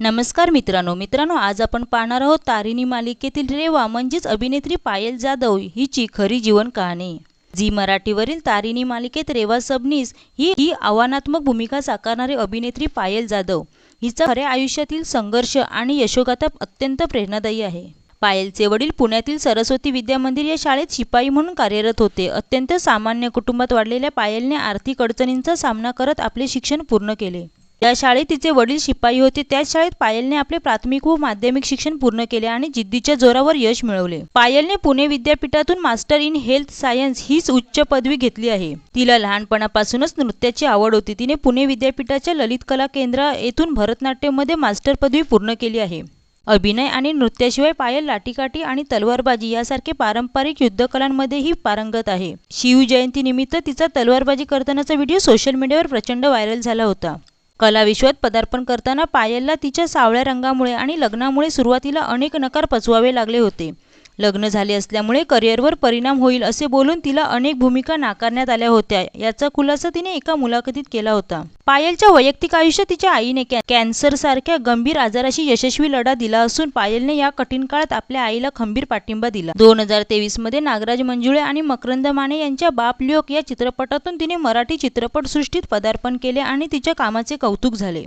नमस्कार मित्रांनो, आज आपण पाहणार आहोत तारिणी मालिकेतील रेवा म्हणजेच अभिनेत्री पायल जाधव हिची खरी जीवन कहाणी। झी मराठीवरील तारिणी मालिकेत रेवा सबनीस ही आव्हानात्मक भूमिका साकारणारी अभिनेत्री पायल जाधव हिचा खऱ्या आयुष्यातील संघर्ष आणि यशोगाथा अत्यंत प्रेरणादायी आहे। पायलचे वडील पुण्यातील सरस्वती विद्या मंदिर या शाळेत शिपाई म्हणून कार्यरत होते। अत्यंत सामान्य कुटुंबात वाढलेल्या पायलने आर्थिक अडचणींचा सामना करत आपले शिक्षण पूर्ण केले। या शाळेत तिचे वडील शिपाई होते, त्याच शाळेत पायलने आपले प्राथमिक व माध्यमिक शिक्षण पूर्ण केले आणि जिद्दीच्या जोरावर यश मिळवले। पायलने पुणे विद्यापीठातून मास्टर इन हेल्थ सायन्स ही उच्च पदवी घेतली आहे। तिला लहानपणापासूनच नृत्याची आवड होती। तिने पुणे विद्यापीठाच्या ललित कला केंद्र येथून भरतनाट्यममध्ये मास्टर पदवी पूर्ण केली आहे। अभिनय आणि नृत्याशिवाय पायल लाठीकाठी आणि तलवारबाजी यासारखे पारंपरिक युद्धकलांमध्येही पारंगत आहे। शिवजयंतीनिमित्त तिचा तलवारबाजी करतानाचा व्हिडिओ सोशल मीडियावर प्रचंड व्हायरल झाला होता। कला विश्वात पदार्पण करताना पायलला तिच्या सावळ्या रंगामुळे आणि लग्नामुळे सुरुवातीला अनेक नकार पचवावे लागले होते। लग्न झाले असल्यामुळे करिअरवर परिणाम होईल असे बोलून तिला अनेक भूमिका नाकारण्यात आल्या होत्या, याचा खुलासा तिने एका मुलाखतीत केला होता। पायलच्या वैयक्तिक आयुष्यात तिच्या आईने कॅन्सरसारख्या गंभीर आजाराशी यशस्वी लढा दिला असून पायलने या कठीण काळात आपल्या आईला खंबीर पाठिंबा दिला। 2023 मध्ये नागराज मंजुळे आणि मकरंद माने यांच्या बाप ल्योक या चित्रपटातून तिने मराठी चित्रपटसृष्टीत पदार्पण केले आणि तिच्या कामाचे कौतुक झाले।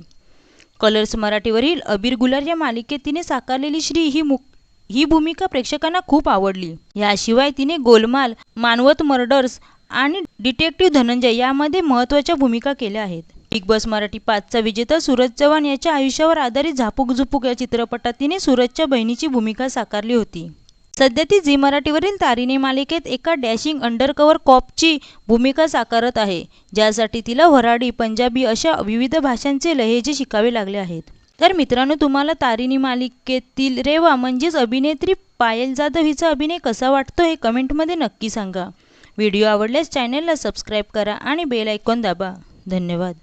कलर्स मराठीवरील अबीर गुलाल या मालिकेत तिने साकारलेली श्री ही भूमिका प्रेक्षकांना खूप आवडली। याशिवाय तिने गोलमाल, मानवत मर्डर्स आणि डिटेक्टिव्ह धनंजय यामध्ये महत्त्वाच्या भूमिका केल्या आहेत। बिग बॉस मराठी 5चा विजेता सूरज चव्हाण याच्या आयुष्यावर आधारित झापूक झुपूक या चित्रपटात तिने सूरजच्या बहिणीची भूमिका साकारली होती। सध्या ती झी मराठीवरील तारिणी मालिकेत एका डॅशिंग अंडरकव्हर कॉपची भूमिका साकारत आहे, ज्यासाठी तिला वऱ्हाडी, पंजाबी अशा विविध भाषांचे लहेजे शिकावे लागले आहेत। तर मित्रांनो, तुम्हाला तारिणी मालिकेतील रेवा म्हणजेच अभिनेत्री पायल जाधव हिचा अभिनय कसा वाटतो हे कमेंटमध्ये नक्की सांगा। व्हिडिओ आवडल्यास चॅनलला सबस्क्राईब करा आणि बेल आयकॉन दाबा। धन्यवाद।